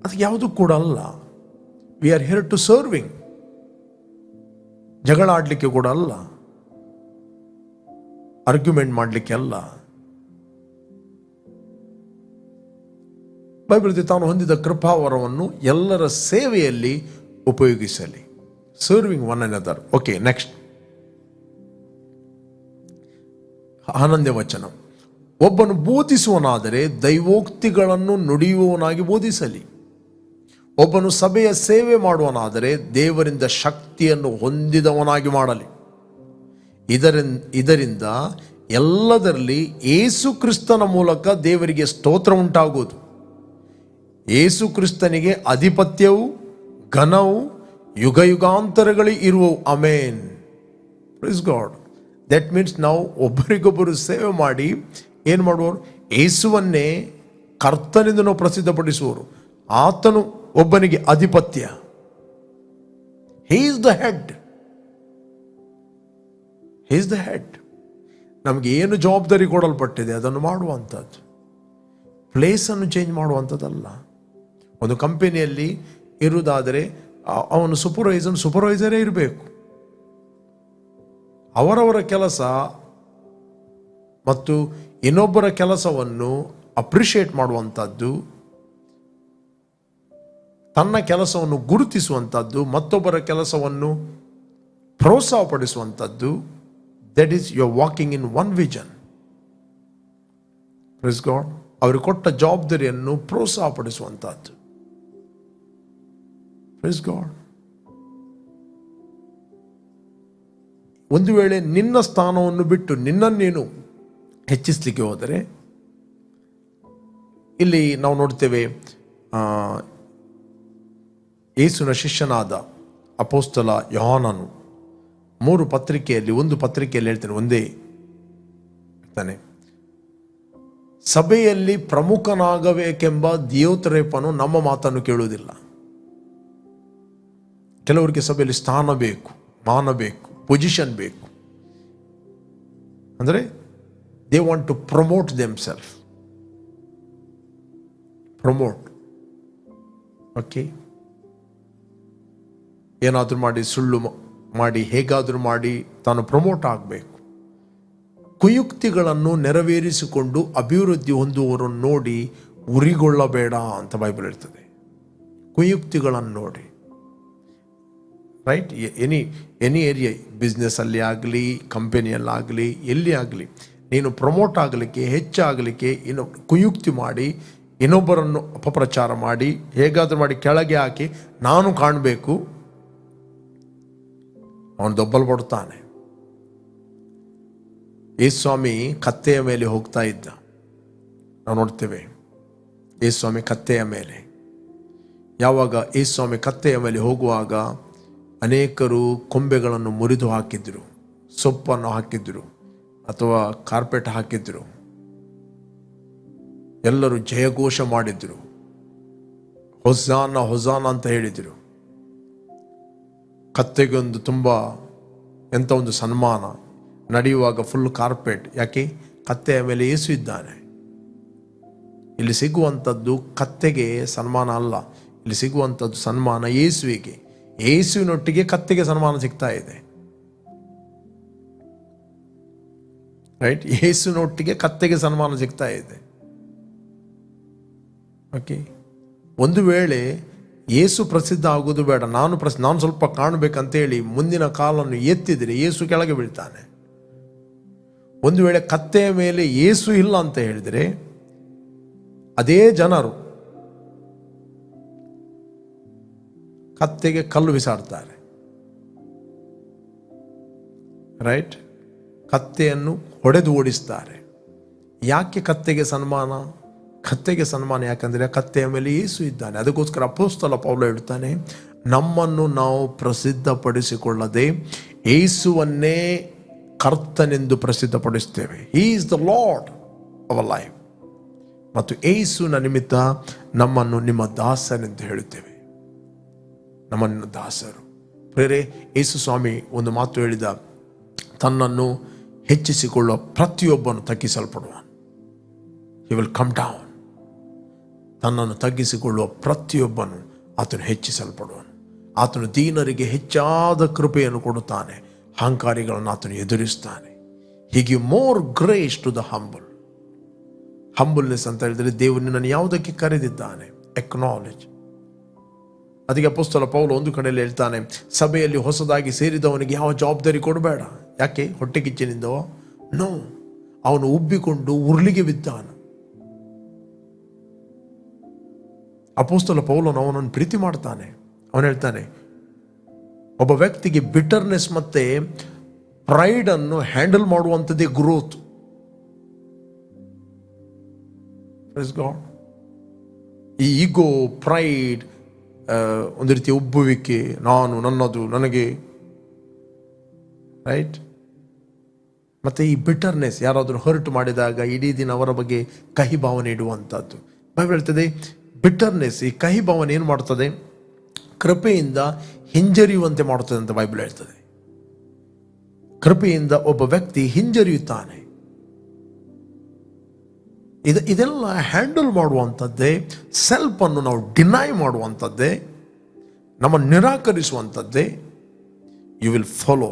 ಅದು ಯಾವುದೂ ಕೂಡ ಅಲ್ಲ. We are here to serving. ಜಗಳ ಆಡಲಿಕ್ಕೆ ಕೂಡ ಅಲ್ಲ, ಆರ್ಗ್ಯುಮೆಂಟ್ ಮಾಡಲಿಕ್ಕೆ ಅಲ್ಲ. ಬೈಬಲ್ ತಾನು ಹೊಂದಿದ ಕೃಪಾವರವನ್ನು ಎಲ್ಲರ ಸೇವೆಯಲ್ಲಿ ಉಪಯೋಗಿಸಲಿ. Serving one another. Okay, next 11ನೇ ವಚನ. ಒಬ್ಬನು ಬೋಧಿಸುವನಾದರೆ ದೈವೋಕ್ತಿಗಳನ್ನು ನುಡಿಯುವವನಾಗಿ ಬೋಧಿಸಲಿ. ಒಬ್ಬನು ಸಭೆಯ ಸೇವೆ ಮಾಡುವನಾದರೆ ದೇವರಿಂದ ಶಕ್ತಿಯನ್ನು ಹೊಂದಿದವನಾಗಿ ಮಾಡಲಿ. ಇದರಿಂದ ಎಲ್ಲದರಲ್ಲಿ ಯೇಸು ಕ್ರಿಸ್ತನ ಮೂಲಕ ದೇವರಿಗೆ ಸ್ತೋತ್ರ ಉಂಟಾಗುವುದು. ಯೇಸು ಕ್ರಿಸ್ತನಿಗೆ ಅಧಿಪತ್ಯವು ಘನವು ಯುಗ ಯುಗಾಂತರಗಳು ಇರುವವು. ಆಮೇನ್. Praise God. ದಟ್ ಮೀನ್ಸ್ ನಾವು ಒಬ್ಬರಿಗೊಬ್ಬರು ಸೇವೆ ಮಾಡಿ ಏನು ಮಾಡುವರು? ಯೇಸುವನ್ನೇ ಕರ್ತನೆಂದು ನಾವು ಪ್ರಸಿದ್ಧಪಡಿಸುವರು. ಆತನು ಒಬ್ಬನಿಗೆ ಅಧಿಪತ್ಯ. He is the head. He is the head. ನಮಗೆ ಏನು ಜವಾಬ್ದಾರಿ ಕೊಡಲ್ಪಟ್ಟಿದೆ ಅದನ್ನು ಮಾಡುವಂಥದ್ದು, ಪ್ಲೇಸನ್ನು ಚೇಂಜ್ ಮಾಡುವಂಥದ್ದಲ್ಲ. ಒಂದು ಕಂಪನಿಯಲ್ಲಿ ಇರುವುದಾದರೆ ಅವನು ಸೂಪರ್ವೈಸರೇ ಇರಬೇಕು. ಅವರವರ ಕೆಲಸ ಮತ್ತು ಇನ್ನೊಬ್ಬರ ಕೆಲಸವನ್ನು ಅಪ್ರಿಷಿಯೇಟ್ ಮಾಡುವಂಥದ್ದು, ತನ್ನ ಕೆಲಸವನ್ನು ಗುರುತಿಸುವಂಥದ್ದು, ಮತ್ತೊಬ್ಬರ ಕೆಲಸವನ್ನು ಪ್ರೋತ್ಸಾಹಪಡಿಸುವಂಥದ್ದು. That is you are walking in one vision. Praise God. ಅವರಿಗೆ ಕೊಟ್ಟ ಜವಾಬ್ದಾರಿಯನ್ನು ಪ್ರೋತ್ಸಾಹಪಡಿಸುವಂಥದ್ದು. Praise God. ಒಂದು ವೇಳೆ ನಿನ್ನ ಸ್ಥಾನವನ್ನು ಬಿಟ್ಟು ನಿನ್ನನ್ನೇನು ಹೆಚ್ಚಿಸಲಿಕ್ಕೆ ಹೋದರೆ, ಇಲ್ಲಿ ನಾವು ನೋಡ್ತೇವೆ, ಯೇಸುವಿನ ಶಿಷ್ಯನಾದ ಅಪೊಸ್ತಲ ಯೋಹಾನನು 3 ಪತ್ರಿಕೆಯಲ್ಲಿ, ಒಂದು ಪತ್ರಿಕೆಯಲ್ಲಿ ಹೇಳ್ತಾನೆ, ಒಂದೇ ಹೇಳ್ತಾನೆ, ಸಭೆಯಲ್ಲಿ ಪ್ರಮುಖನಾಗಬೇಕೆಂಬ ದಿಯೋತ್ರೇಫನು ನಮ್ಮ ಮಾತನ್ನು ಕೇಳುವುದಿಲ್ಲ. ಕೆಲವರಿಗೆ ಸಭೆಯಲ್ಲಿ ಸ್ಥಾನ ಬೇಕು, ಮಾನ ಬೇಕು, ಪೊಸಿಷನ್ ಬೇಕು. ಅಂದರೆ they want to promote themselves. Promote. Okay, ಏನಾದರೂ ಮಾಡಿ, ಸುಳ್ಳು ಮಾಡಿ, ಹೇಗಾದರೂ ಮಾಡಿ ತಾನು ಪ್ರಮೋಟ್ ಆಗಬೇಕು. ಕುಯುಕ್ತಿಗಳನ್ನು ನೆರವೇರಿಸಿಕೊಂಡು ಅಭಿವೃದ್ಧಿ ಹೊಂದುವವರನ್ನು ನೋಡಿ ಉರಿಗೊಳ್ಳಬೇಡ ಅಂತ ಬೈಬಲ್ ಹೇಳ್ತದೆ. ಕುಯುಕ್ತಿಗಳನ್ನು ನೋಡಿ, ರೈಟ್? ಎನಿ ಏರಿಯಾ, ಬಿಸ್ನೆಸ್ಸಲ್ಲಿ ಆಗಲಿ, ಕಂಪನಿಯಲ್ಲಾಗಲಿ, ಎಲ್ಲಿ ಆಗಲಿ, ನೀನು ಪ್ರಮೋಟ್ ಆಗಲಿಕ್ಕೆ, ಹೆಚ್ಚಾಗಲಿಕ್ಕೆ ಕುಯುಕ್ತಿ ಮಾಡಿ, ಇನ್ನೊಬ್ಬರನ್ನು ಅಪಪ್ರಚಾರ ಮಾಡಿ, ಹೇಗಾದರೂ ಮಾಡಿ ಕೆಳಗೆ ಹಾಕಿ ನಾನು ಕಾಣಬೇಕು, ಅವನು ದೊಬ್ಬಲ್ ಪಡ್ತಾನೆ. ಯೇಸುಸ್ವಾಮಿ ಕತ್ತೆಯ ಮೇಲೆ ಹೋಗ್ತಾ ಇದ್ದ. ನಾವು ನೋಡ್ತೇವೆ ಯೇಸುಸ್ವಾಮಿ ಕತ್ತೆಯ ಮೇಲೆ. ಯಾವಾಗ ಯೇಸುಸ್ವಾಮಿ ಕತ್ತೆಯ ಮೇಲೆ ಹೋಗುವಾಗ ಅನೇಕರು ಕೊಂಬೆಗಳನ್ನು ಮುರಿದು ಹಾಕಿದ್ರು, ಸೊಪ್ಪನ್ನು ಹಾಕಿದ್ರು, ಅಥವಾ ಕಾರ್ಪೆಟ್ ಹಾಕಿದ್ರು. ಎಲ್ಲರೂ ಜಯಘೋಷ ಮಾಡಿದ್ರು, ಹೊಸಾನ ಹೊಸಾನ ಅಂತ ಹೇಳಿದರು. ಕತ್ತೆಗೊಂದು ತುಂಬ ಎಂಥ ಒಂದು ಸನ್ಮಾನ. ನಡೆಯುವಾಗ ಫುಲ್ ಕಾರ್ಪೆಟ್. ಯಾಕೆ? ಕತ್ತೆಯ ಮೇಲೆ ಯೇಸು ಇದ್ದಾನೆ. ಇಲ್ಲಿ ಸಿಗುವಂಥದ್ದು ಕತ್ತೆಗೆ ಸನ್ಮಾನ ಅಲ್ಲ, ಇಲ್ಲಿ ಸಿಗುವಂಥದ್ದು ಸನ್ಮಾನ ಯೇಸುವಿಗೆ. ಯೇಸುವಿನೊಟ್ಟಿಗೆ ಕತ್ತೆಗೆ ಸನ್ಮಾನ ಸಿಗ್ತಾ ಇದೆ, ರೈಟ್? ಯೇಸುವಿನೊಟ್ಟಿಗೆ ಕತ್ತೆಗೆ ಸನ್ಮಾನ ಸಿಗ್ತಾ ಇದೆ. ಓಕೆ, ಒಂದು ವೇಳೆ ಯೇಸು ಪ್ರಸಿದ್ಧ ಆಗೋದು ಬೇಡ, ನಾನು ಸ್ವಲ್ಪ ಕಾಣಬೇಕಂತೇಳಿ ಮುಂದಿನ ಕಾಲನ್ನು ಎತ್ತಿದರೆ ಯೇಸು ಕೆಳಗೆ ಬೀಳ್ತಾನೆ. ಒಂದು ವೇಳೆ ಕತ್ತೆಯ ಮೇಲೆ ಯೇಸು ಇಲ್ಲ ಅಂತ ಹೇಳಿದರೆ ಅದೇ ಜನರು ಕತ್ತೆಗೆ ಕಲ್ಲು ಬಿಸಾಡ್ತಾರೆ, ರೈಟ್? ಕತ್ತೆಯನ್ನು ಹೊಡೆದು ಓಡಿಸ್ತಾರೆ. ಯಾಕೆ ಕತ್ತೆಗೆ ಸನ್ಮಾನ? ಕತ್ತೆಗೆ ಸನ್ಮಾನ ಯಾಕಂದರೆ ಕತ್ತೆಯ ಮೇಲೆ ಯೇಸು ಇದ್ದಾನೆ. ಅದಕ್ಕೋಸ್ಕರ ಅಪೊಸ್ತಲ ಪೌಲ ಹೇಳ್ತಾನೆ, ನಮ್ಮನ್ನು ನಾವು ಪ್ರಸಿದ್ಧಪಡಿಸಿಕೊಳ್ಳದೆ ಯೇಸುವನ್ನೇ ಕರ್ತನೆಂದು ಪ್ರಸಿದ್ಧಪಡಿಸ್ತೇವೆ. He is the Lord our life. ಮತ್ತು ಯೇಸುವಿನ ನಿಮಿತ್ತ ನಮ್ಮನ್ನು ನಿಮ್ಮ ದಾಸನೆಂದು ಹೇಳುತ್ತೇವೆ. ನಮ್ಮನ್ನು ದಾಸರು. ಪ್ರೇರೆ, ಯೇಸು ಸ್ವಾಮಿ ಒಂದು ಮಾತು ಹೇಳಿದ, ತನ್ನನ್ನು ಹೆಚ್ಚಿಸಿಕೊಳ್ಳುವ ಪ್ರತಿಯೊಬ್ಬನು ತಗ್ಗಿಸಲ್ಪಡುವನು. He will come down. ತನ್ನನ್ನು ತಗ್ಗಿಸಿಕೊಳ್ಳುವ ಪ್ರತಿಯೊಬ್ಬನು ಆತನು ಹೆಚ್ಚಿಸಲ್ಪಡುವನು. ಆತನು ದೀನರಿಗೆ ಹೆಚ್ಚಾದ ಕೃಪೆಯನ್ನು ಕೊಡುತ್ತಾನೆ, ಅಹಂಕಾರಿಗಳನ್ನು ಆತನು ಎದುರಿಸ್ತಾನೆ. He give more grace to the humble. Humbleness ಅಂತ ಹೇಳಿದರೆ ದೇವರು ನಿನ್ನನ್ನು ಯಾವುದಕ್ಕೆ ಕರೆದಿದ್ದಾನೆ, ಎಕ್ನಾಲೆಜ್. ಅದಕ್ಕೆ ಅಪೊಸ್ತಲ ಪೌಲ ಒಂದು ಕಡೆಯಲ್ಲಿ ಹೇಳ್ತಾನೆ, ಸಭೆಯಲ್ಲಿ ಹೊಸದಾಗಿ ಸೇರಿದವನಿಗೆ ಯಾವ ಜವಾಬ್ದಾರಿ ಕೊಡಬೇಡ. ಯಾಕೆ? ಹೊಟ್ಟೆ ಕಿಚ್ಚಿನಿಂದವೋ? ನೋ, ಅವನು ಉಬ್ಬಿಕೊಂಡು ಉರುಳಿಗೆ ಬಿದ್ದಾನು. ಅಪೊಸ್ತಲ ಪೌಲನು ಅವನನ್ನು ಪ್ರೀತಿ ಮಾಡ್ತಾನೆ. ಅವನು ಹೇಳ್ತಾನೆ, ಒಬ್ಬ ವ್ಯಕ್ತಿಗೆ ಬಿಟರ್ನೆಸ್ ಮತ್ತೆ ಪ್ರೈಡ್ ಅನ್ನು ಹ್ಯಾಂಡಲ್ ಮಾಡುವಂಥದ್ದೇ ಗ್ರೋತ್. ಈ ಈಗೋ, ಪ್ರೈಡ್, ಒಂದು ರೀತಿಯ ಉಬ್ಬುವಿಕೆ, ನಾನು, ನನ್ನದು, ನನಗೆ, ರೈಟ್? ಮತ್ತು ಈ ಬಿಟರ್ನೆಸ್, ಯಾರಾದರೂ ಹರ್ಟ್ ಮಾಡಿದಾಗ ಇಡೀ ದಿನ ಅವರ ಬಗ್ಗೆ ಕಹಿ ಭಾವನೆ ಇಡುವಂಥದ್ದು. ಬೈಬಲ್ ಹೇಳ್ತದೆ ಬಿಟರ್ನೆಸ್, ಈ ಕಹಿ ಭಾವನೆ ಏನು ಮಾಡ್ತದೆ? ಕೃಪೆಯಿಂದ ಹಿಂಜರಿಯುವಂತೆ ಮಾಡುತ್ತದೆ ಅಂತ ಬೈಬಲ್ ಹೇಳ್ತದೆ. ಕೃಪೆಯಿಂದ ಒಬ್ಬ ವ್ಯಕ್ತಿ ಹಿಂಜರಿಯುತ್ತಾನೆ. ಇದೆಲ್ಲ ಹ್ಯಾಂಡಲ್ ಮಾಡುವಂಥದ್ದೇ, ಸೆಲ್ಫನ್ನು ನಾವು ಡಿನೈ ಮಾಡುವಂಥದ್ದೇ, ನಮ್ಮ ನಿರಾಕರಿಸುವಂಥದ್ದೇ. You will follow.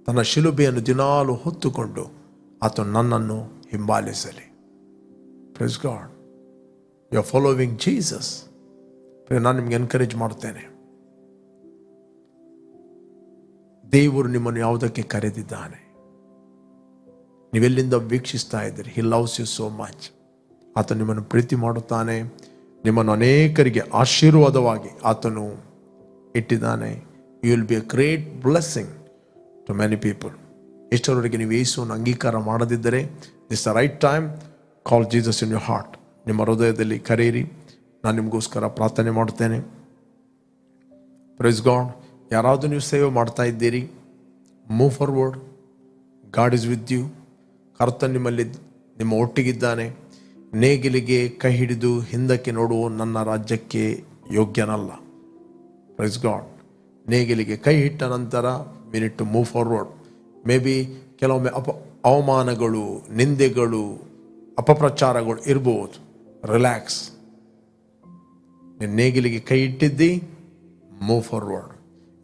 ತನ್ನ ಶಿಲುಬೆಯನ್ನು ದಿನಾಲು ಹೊತ್ತುಕೊಂಡು ಆತನು ನನ್ನನ್ನು ಹಿಂಬಾಲಿಸಲಿ. Praise God, you are following Jesus. ನಾನು ನಿಮ್ಗೆ ಎನ್ಕರೇಜ್ ಮಾಡ್ತೇನೆ, ದೇವರು ನಿಮ್ಮನ್ನು ಯಾವುದಕ್ಕೆ ಕರೆದಿದ್ದಾನೆ, ನೀವೆಲ್ಲಿಂದ ವೀಕ್ಷಿಸ್ತಾ ಇದ್ದೀರಿ. He loves you so much. ಆತ ನಿಮ್ಮನ್ನು ಪ್ರೀತಿ ಮಾಡುತ್ತಾನೆ. ನಿಮ್ಮನ್ನು ಅನೇಕರಿಗೆ ಆಶೀರ್ವಾದವಾಗಿ ಆತನು ಇಟ್ಟಿದ್ದಾನೆ. You will be a great blessing to many people. ಎಷ್ಟರವರೆಗೆ ನೀವು ಯೇಸುವನ್ನು ಅಂಗೀಕಾರ ಮಾಡದಿದ್ದರೆ, this the right time. Call Jesus in your heart. ನಿಮ್ಮ ಹೃದಯದಲ್ಲಿ ಕರೆಯಿರಿ. ನಾನು ನಿಮಗೋಸ್ಕರ ಪ್ರಾರ್ಥನೆ ಮಾಡುತ್ತೇನೆ. Praise God. ಯಾರಾದರೂ ನೀವು ಸೇವೆ ಮಾಡ್ತಾ ಇದ್ದೀರಿ, move forward. God is with you. ಕರ್ತನು ನಿಮ್ಮಲ್ಲಿ, ನಿಮ್ಮ ಒಟ್ಟಿಗಿದ್ದಾನೆ. ನೇಗಿಲಿಗೆ ಕೈ ಹಿಡಿದು ಹಿಂದಕ್ಕೆ ನೋಡುವ ನನ್ನ ರಾಜ್ಯಕ್ಕೆ ಯೋಗ್ಯನಲ್ಲ. Praise God. ನೇಗಿಲಿಗೆ ಕೈ ಇಟ್ಟ ನಂತರ we need to move forward. May be ಕೆಲವೊಮ್ಮೆ ಅವಮಾನಗಳು, ನಿಂದೆಗಳು, ಅಪಪ್ರಚಾರಗಳು ಇರ್ಬೋದು. ರಿಲ್ಯಾಕ್ಸ್. ನೀನು ನೇಗಿಲಿಗೆ ಕೈ ಇಟ್ಟಿದ್ದಿ, move forward.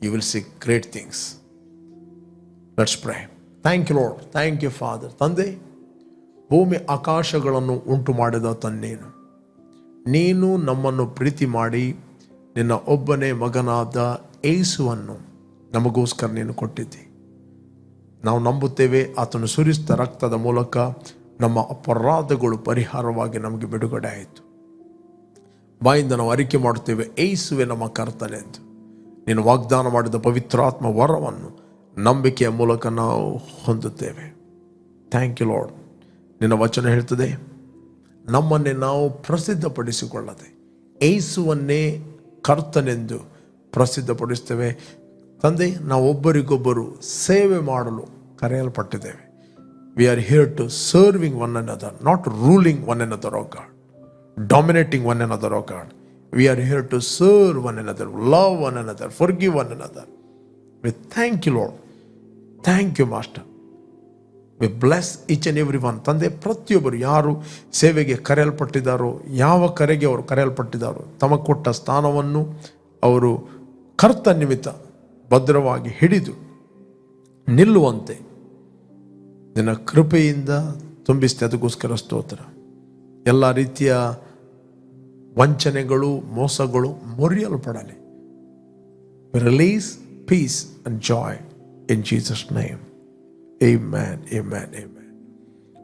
You will see great things. Let's pray. Thank you Lord. Thank you Father. ತಂದೆ, ಭೂಮಿ ಆಕಾಶಗಳನ್ನು ಉಂಟು ಮಾಡಿದ ತನ್ನೇನು, ನೀನು ನಮ್ಮನ್ನು ಪ್ರೀತಿ ಮಾಡಿ ನಿನ್ನ ಒಬ್ಬನೇ ಮಗನಾದ ಯೇಸುವನ್ನು ನಮಗೋಸ್ಕರ ನೀನು ಕೊಟ್ಟಿದ್ದಿ. ನಾವು ನಂಬುತ್ತೇವೆ, ಆತನು ಸುರಿಸಿದ ರಕ್ತದ ಮೂಲಕ ನಮ್ಮ ಅಪರಾಧಗಳು ಪರಿಹಾರವಾಗಿ ನಮಗೆ ಬಿಡುಗಡೆ ಆಯಿತು. ಬಾಯಿಂದ ನಾವು ಅರಿಕೆ ಮಾಡುತ್ತೇವೆ, ಯೇಸುವೆ ನಮ್ಮ ಕರ್ತನೆಂದು. ನೀನು ವಾಗ್ದಾನ ಮಾಡಿದ ಪವಿತ್ರಾತ್ಮ ವರವನ್ನು ನಂಬಿಕೆಯ ಮೂಲಕ ನಾವು ಹೊಂದುತ್ತೇವೆ. Thank you Lord. ನಿನ್ನ ವಚನ ಹೇಳ್ತದೆ, ನಮ್ಮನ್ನೇ ನಾವು ಪ್ರಸಿದ್ಧಪಡಿಸಿಕೊಳ್ಳದೆ ಯೇಸುವನ್ನೇ ಕರ್ತನೆಂದು ಪ್ರಸಿದ್ಧಪಡಿಸ್ತೇವೆ. ತಂದೆ, ನಾವು ಒಬ್ಬರಿಗೊಬ್ಬರು ಸೇವೆ ಮಾಡಲು ಕರೆಯಲ್ಪಟ್ಟಿದ್ದೇವೆ. We are here to serving one another, not ruling one another, oh God, dominating one another, oh God. We are here to serve one another, love one another, forgive one another. We thank you Lord. Thank you master. We bless each and every one. ತಂದೆ, ಪ್ರತಿಯೊಬ್ಬರು ಯಾರು ಸೇವೆಗೆ ಕರೆಯಲ್ಪಟ್ಟಿದ್ದಾರೋ, ಯಾವ ಕರೆಗೆ ಅವರು ಕರೆಯಲ್ಪಟ್ಟಿದ್ದಾರೋ, ತಮಗೆ ಕೊಟ್ಟ ಸ್ಥಾನವನ್ನು ಅವರು ಕರ್ತ ನಿಮಿತ್ತ ಭದ್ರವಾಗಿ ಹಿಡಿದು ನಿಲ್ಲುವಂತೆ ನಿನ್ನ ಕೃಪೆಯಿಂದ ತುಂಬಿಸ್ತೆ. ಅದಕ್ಕೋಸ್ಕರ ಸ್ತೋತ್ರ. ಎಲ್ಲ ರೀತಿಯ ವಂಚನೆಗಳು, ಮೋಸಗಳು ಮುರಿಯಲ್ಪಡಲಿ. Release peace and joy in Jesus' name. Amen, amen, amen.